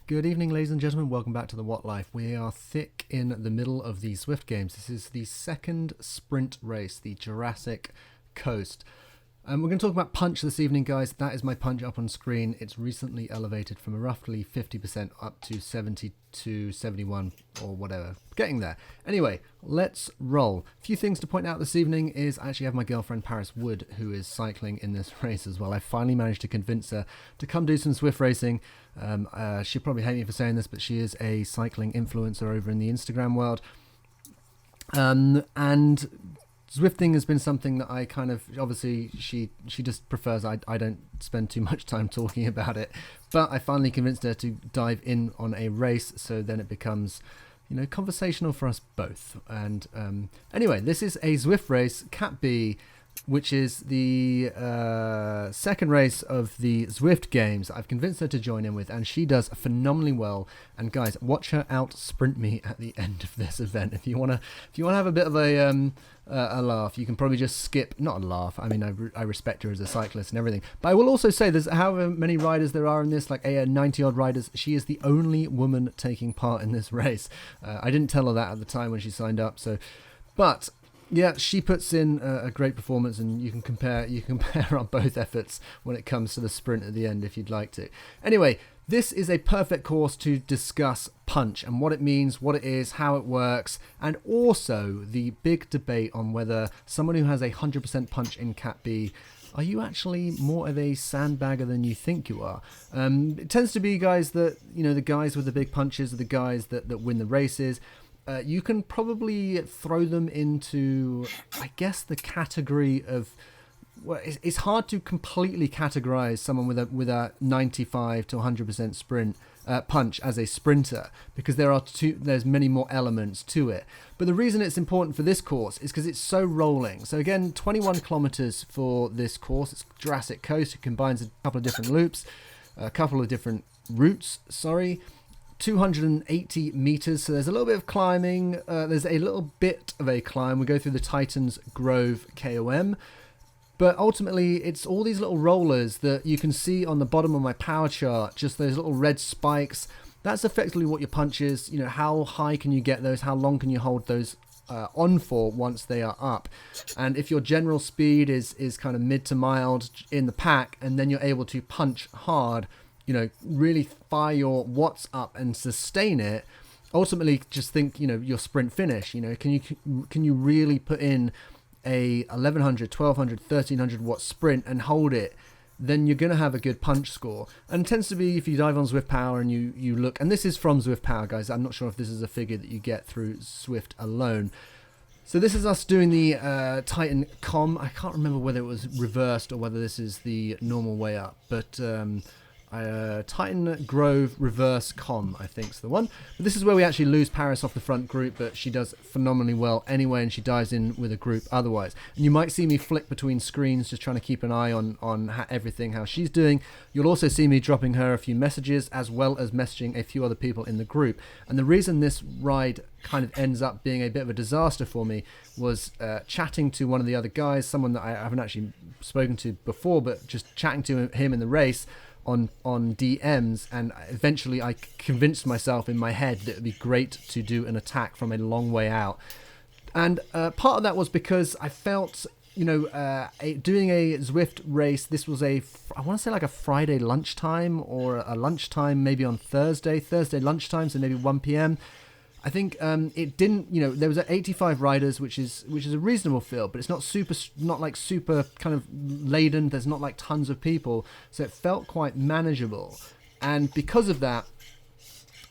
Good evening, ladies and gentlemen. Welcome back to the What Life. We are thick in the middle of the Zwift Games. This is the second sprint race, the Jurassic Coast. We're going to talk about punch this evening, guys. That is my punch up on screen. It's recently elevated from roughly 50% up to 72, 71 or whatever. Getting there. Anyway, let's roll. A few things to point out this evening is I actually have my girlfriend Paris Wood, who is cycling in this race as well. I finally managed to convince her to come do some Zwift racing. She'll probably hate me for saying this, but she is a cycling influencer over in the Instagram world. And Zwifting has been something that I kind of, obviously she just prefers I don't spend too much time talking about it, but I finally convinced her to dive in on a race, so then it becomes, conversational for us both. And anyway, this is a Zwift race, Cat B, which is the second race of the Zwift Games. I've convinced her to join in with, and she does phenomenally well. And guys, watch her out sprint me at the end of this event. If you wanna have a bit of a laugh, you can probably just skip. Not a laugh. I mean, I respect her as a cyclist and everything. But I will also say, there's however many riders there are in this, like 90 odd riders. She is the only woman taking part in this race. I didn't tell her that at the time when she signed up. But yeah, she puts in a great performance, and you can compare on both efforts when it comes to the sprint at the end if you'd like to. Anyway, this is a perfect course to discuss punch and what it means, what it is, how it works, and also the big debate on whether someone who has 100% punch in Cat B, are you actually more of a sandbagger than you think you are? It tends to be guys that, the guys with the big punches are the guys that win the races. You can probably throw them into, I guess, the category of, well, it's hard to completely categorize someone with a 95 to 100% sprint punch as a sprinter, because there's many more elements to it. But the reason it's important for this course is because it's so rolling. So again, 21 kilometers for this course. It's Jurassic Coast. It combines a couple of different loops, a couple of different routes. 280 meters, so there's a little bit of climbing. There's a little bit of a climb. We go through the Titans Grove KOM, but ultimately it's all these little rollers that you can see on the bottom of my power chart, just those little red spikes. That's effectively what your punch is. How high can you get those, how long can you hold those on for once they are up. And if your general speed is kind of mid to mild in the pack, and then you're able to punch hard, really fire your watts up and sustain it, ultimately just think, your sprint finish, can you really put in a 1100, 1200, 1300 watt sprint and hold it, then you're going to have a good punch score. And it tends to be, if you dive on Zwift Power and you look, and this is from Zwift Power, guys, I'm not sure if this is a figure that you get through Zwift alone. So this is us doing the Titan Com. I can't remember whether it was reversed or whether this is the normal way up, but Titan Grove Reverse Com, I think is the one. But this is where we actually lose Paris off the front group, but she does phenomenally well anyway, and she dives in with a group otherwise. And you might see me flick between screens, just trying to keep an eye on how she's doing. You'll also see me dropping her a few messages, as well as messaging a few other people in the group. And the reason this ride kind of ends up being a bit of a disaster for me was chatting to one of the other guys, someone that I haven't actually spoken to before, but just chatting to him in the race on DMs, and eventually I convinced myself in my head that it would be great to do an attack from a long way out. And part of that was because I felt, doing a Zwift race, this was I want to say like a Friday lunchtime, or a lunchtime maybe on Thursday lunchtime, so maybe 1 p.m. I think it didn't, there was 85 riders, which is a reasonable field, but it's not super kind of laden. There's not like tons of people, so it felt quite manageable. And because of that,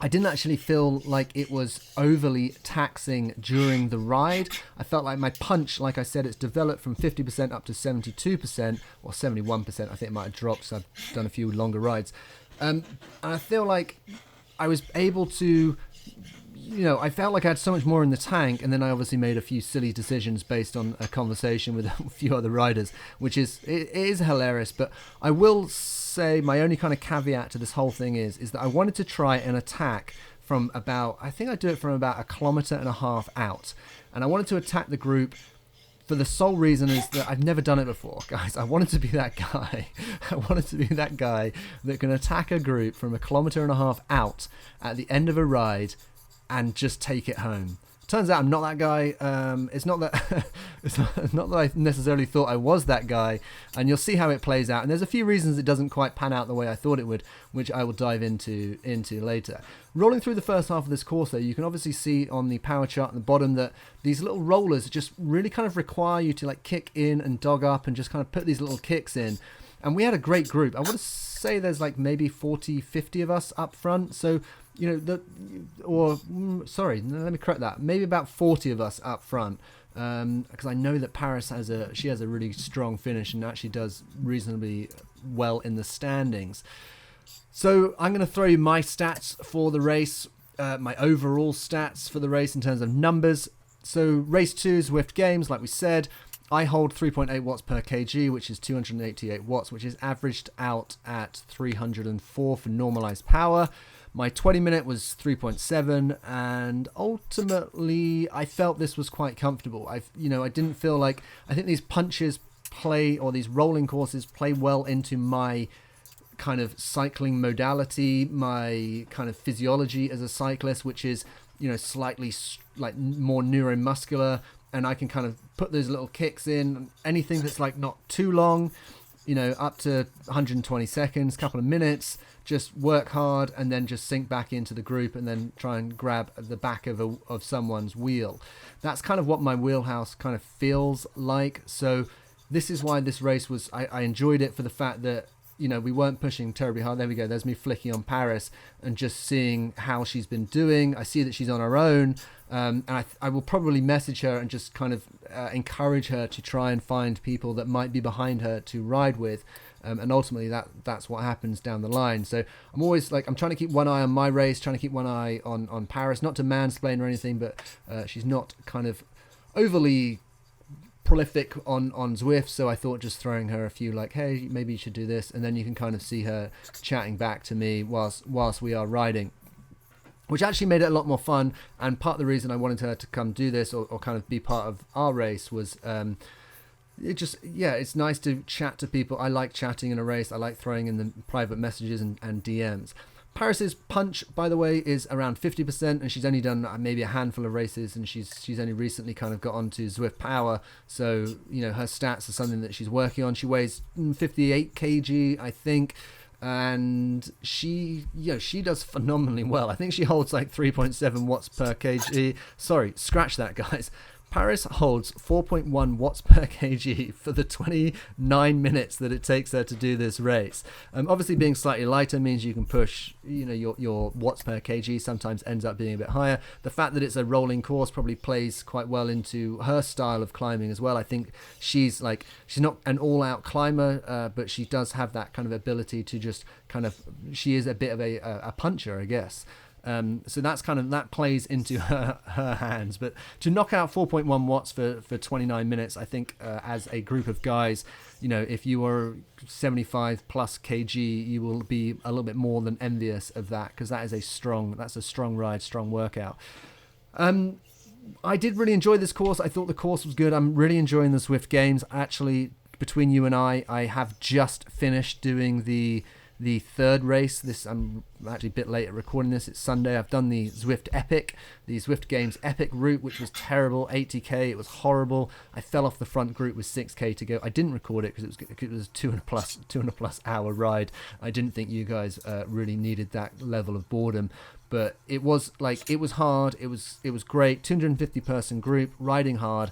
I didn't actually feel like it was overly taxing during the ride. I felt like my punch, like I said, it's developed from 50% up to 72% or 71%. I think it might have dropped, so I've done a few longer rides. And I feel like I was able to, I felt like I had so much more in the tank, and then I obviously made a few silly decisions based on a conversation with a few other riders, which is hilarious. But I will say my only kind of caveat to this whole thing is that I wanted to try an attack from about, I think I do it from about 1.5 kilometers out, and I wanted to attack the group for the sole reason is that I've never done it before, guys. I wanted to be that guy. I wanted to be that guy that can attack a group from 1.5 kilometers out at the end of a ride and just take it home. Turns out I'm not that guy. It's not that it's not that I necessarily thought I was that guy, and you'll see how it plays out. And there's a few reasons it doesn't quite pan out the way I thought it would, which I will dive into later. Rolling through the first half of this course, though, you can obviously see on the power chart at the bottom that these little rollers just really kind of require you to like kick in and dog up and just kind of put these little kicks in. And we had a great group. I want to say there's like maybe 40, 50 of us up front. So, you know, sorry, let me correct that. Maybe about 40 of us up front. Because I know that Paris has a really strong finish and actually does reasonably well in the standings. So I'm going to throw you my stats for the race, my overall stats for the race in terms of numbers. So race 2, Zwift Games, like we said, I hold 3.8 watts per kg, which is 288 watts, which is averaged out at 304 for normalized power. My 20-minute was 3.7, and ultimately I felt this was quite comfortable. I didn't feel like, I think these punches play, or these rolling courses play well into my kind of cycling modality, my kind of physiology as a cyclist, which is, you know, slightly like more neuromuscular, and I can kind of put those little kicks in, anything that's like not too long, you know, up to 120 seconds, couple of minutes, just work hard and then just sink back into the group and then try and grab the back of someone's wheel. That's kind of what my wheelhouse kind of feels like. So this is why this race was, I enjoyed it for the fact that, you know, we weren't pushing terribly hard. There we go. There's me flicking on Paris and just seeing how she's been doing. I see that she's on her own. And I will probably message her and just kind of encourage her to try and find people that might be behind her to ride with. And ultimately that's what happens down the line. So I'm always like, I'm trying to keep one eye on my race, trying to keep one eye on Paris, not to mansplain or anything, but she's not kind of overly prolific on Zwift, so I thought just throwing her a few like, hey, maybe you should do this, and then you can kind of see her chatting back to me whilst we are riding, which actually made it a lot more fun. And part of the reason I wanted her to come do this or kind of be part of our race was it's nice to chat to people. I like chatting in a race. I like throwing in the private messages and DMs. Paris's punch, by the way, is around 50%, and she's only done maybe a handful of races, and she's only recently kind of got onto Zwift Power. So, you know, her stats are something that she's working on. She weighs 58 kg, I think, and she does phenomenally well. I think she holds like 3.7 watts per kg. Sorry, scratch that, guys. Paris holds 4.1 watts per kg for the 29 minutes that it takes her to do this race. Obviously, being slightly lighter means you can push, you know, your watts per kg sometimes ends up being a bit higher. The fact that it's a rolling course probably plays quite well into her style of climbing as well. I think she's not an all-out climber, but she does have that kind of ability to just kind of, she is a bit of a puncher, I guess. So that plays into her hands. But to knock out 4.1 watts for 29 minutes, I think as a group of guys, you know, if you are 75 plus kg, you will be a little bit more than envious of that, because that's a strong ride, strong workout. I did really enjoy this course. I thought the course was good. I'm really enjoying the Zwift Games. Actually, between you and I have just finished doing the third race. I'm actually a bit late at recording this. It's Sunday. I've done the Zwift Epic, the Zwift Games Epic route, which was terrible. 80k. It was horrible. I fell off the front group with 6k to go. I didn't record it because it was a 2.5+ hour ride. I didn't think you guys really needed that level of boredom. But it was hard. It was great. 250 person group, riding hard.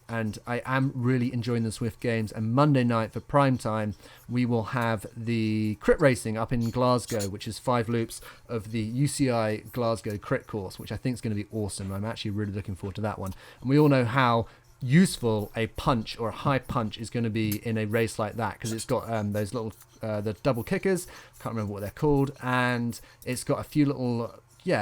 And I am really enjoying the Zwift Games. And Monday night for prime time, we will have the crit racing up in Glasgow, which is 5 loops of the UCI Glasgow crit course, which I think is going to be awesome. I'm actually really looking forward to that one. And we all know how useful a punch or a high punch is going to be in a race like that, because it's got those little the double kickers. I can't remember what they're called, and it's got a few little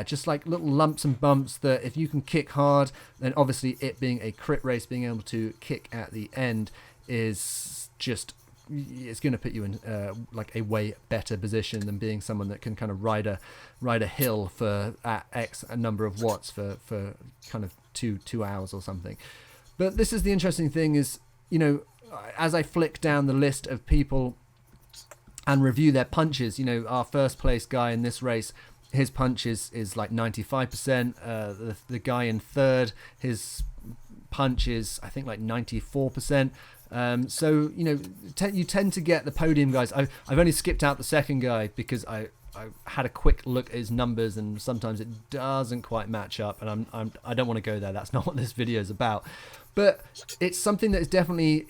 just like little lumps and bumps that if you can kick hard, then obviously it being a crit race, being able to kick at the end is just, it's going to put you in like a way better position than being someone that can kind of ride a hill for a number of watts for kind of two hours or something. But this is the interesting thing is, as I flick down the list of people and review their punches, our first place guy in this race, his punch is like 95%. The guy in third, his punch is, I think, like 94%. So, you tend to get the podium guys. I've only skipped out the second guy because I had a quick look at his numbers, and sometimes it doesn't quite match up, and I don't want to go there. That's not what this video is about. But it's something that is definitely,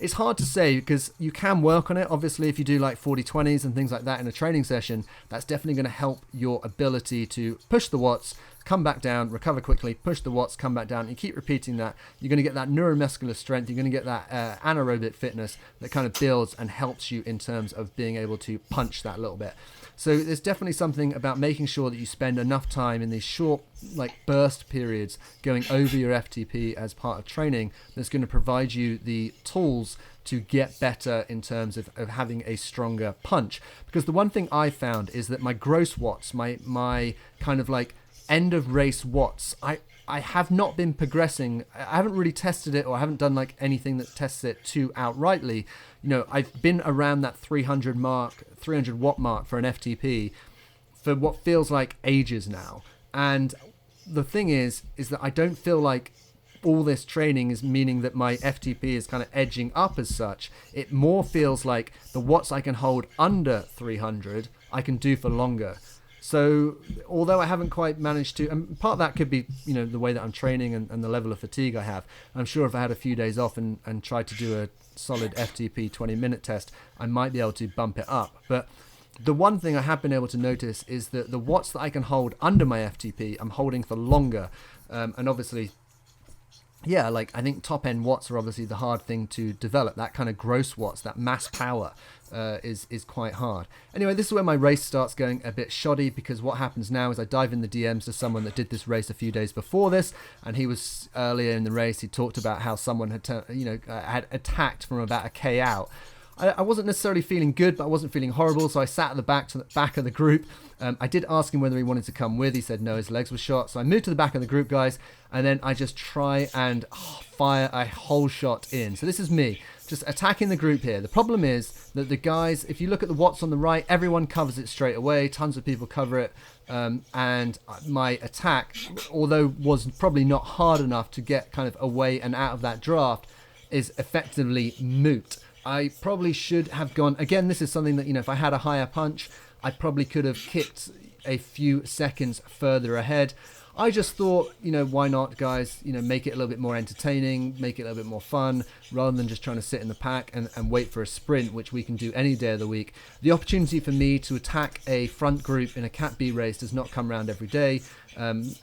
it's hard to say because you can work on it. Obviously, if you do like 40-20s and things like that in a training session, that's definitely going to help your ability to push the watts, come back down, recover quickly, push the watts, come back down. You keep repeating that. You're going to get that neuromuscular strength. You're going to get that anaerobic fitness that kind of builds and helps you in terms of being able to punch that little bit. So there's definitely something about making sure that you spend enough time in these short, like burst periods going over your FTP as part of training that's going to provide you the tools to get better in terms of having a stronger punch. Because the one thing I found is that my gross watts, my kind of like end of race watts, I have not been progressing. I haven't really tested it, or I haven't done like anything that tests it too outrightly. I've been around that 300 watt mark for an FTP for what feels like ages now. And the thing is that I don't feel like all this training is meaning that my FTP is kind of edging up as such. It more feels like the watts I can hold under 300, I can do for longer. So although I haven't quite managed to, and part of that could be, the way that I'm training and the level of fatigue I have. I'm sure if I had a few days off and tried to do a solid FTP 20-minute test, I might be able to bump it up. But the one thing I have been able to notice is that the watts that I can hold under my FTP, I'm holding for longer. And obviously, yeah, like I think top end watts are obviously the hard thing to develop. That kind of gross watts, that mass power is quite hard. Anyway, this is where my race starts going a bit shoddy, because what happens now is I dive in the DMs to someone that did this race a few days before this, and he was earlier in the race. He talked about how someone had had attacked from about a K out. I wasn't necessarily feeling good, but I wasn't feeling horrible, so I sat at the back of the group. I did ask him whether he wanted to come with. He said no, his legs were shot. So I moved to the back of the group, guys, and then I just try and fire a whole shot in. So this is me, just attacking the group here. The problem is that the guys, if you look at the watts on the right, everyone covers it straight away. Tons of people cover it. And my attack, although was probably not hard enough to get kind of away and out of that draft, is effectively moot. I probably should have gone, again, this is something that, if I had a higher punch, I probably could have kicked a few seconds further ahead. I just thought, why not, guys, make it a little bit more entertaining, make it a little bit more fun, rather than just trying to sit in the pack and wait for a sprint, which we can do any day of the week. The opportunity for me to attack a front group in a Cat B race does not come around every day. And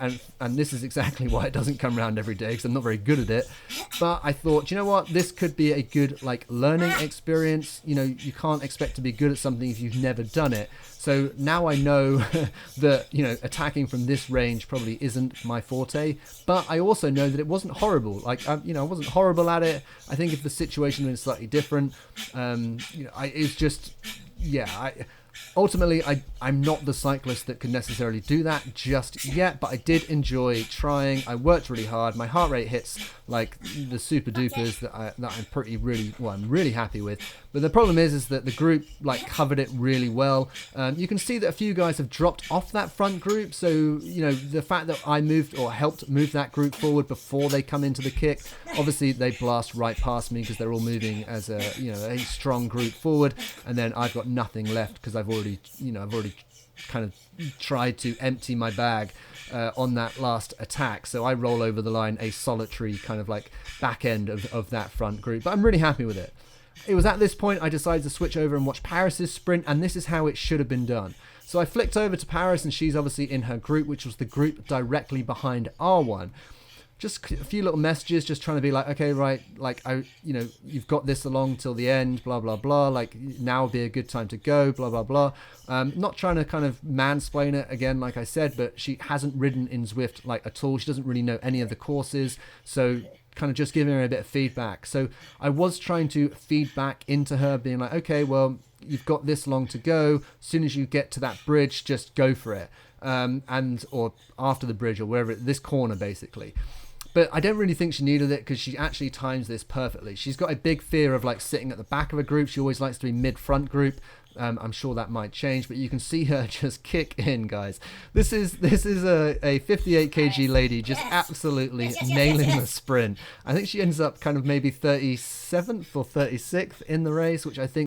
this is exactly why it doesn't come around every day, because I'm not very good at it. But I thought, you know what, this could be a good learning experience. You can't expect to be good at something if you've never done it. So now I know that attacking from this range probably isn't my forte. But I also know that it wasn't horrible. I wasn't horrible at it. I think if the situation was slightly different, it's just, yeah. Ultimately, I'm not the cyclist that could necessarily do that just yet, but I did enjoy trying. I worked really hard. My heart rate hits like the super dupers that I'm really happy with. But the problem is that the group covered it really well. You can see that a few guys have dropped off that front group. So, the fact that I moved or helped move that group forward before they come into the kick, obviously they blast right past me because they're all moving as a strong group forward. And then I've got nothing left because I've already kind of tried to empty my bag on that last attack. So I roll over the line a solitary kind of back end of that front group. But I'm really happy with it. It was at this point I decided to switch over and watch Paris's sprint, and this is how it should have been done. So I flicked over to Paris, and she's obviously in her group, which was the group directly behind our one. Just a few little messages, just trying to be like, okay, right, you've got this along till the end, blah, blah, blah, now would be a good time to go, blah, blah, blah. Not trying to kind of mansplain it again, like I said, but she hasn't ridden in Zwift at all. She doesn't really know any of the courses, so kind of just giving her a bit of feedback. So I was trying to feed back into her, being like, okay, well, you've got this long to go. As soon as you get to that bridge, just go for it. Or after the bridge or wherever, this corner basically. But I don't really think she needed it because she actually times this perfectly. She's got a big fear of like sitting at the back of a group. She always likes to be mid-front group. I'm sure that might change, but you can see her just kick in, guys. This is a 58 kg lady just absolutely nailing the sprint. I think she ends up kind of maybe 37th or 36th in the race, which I think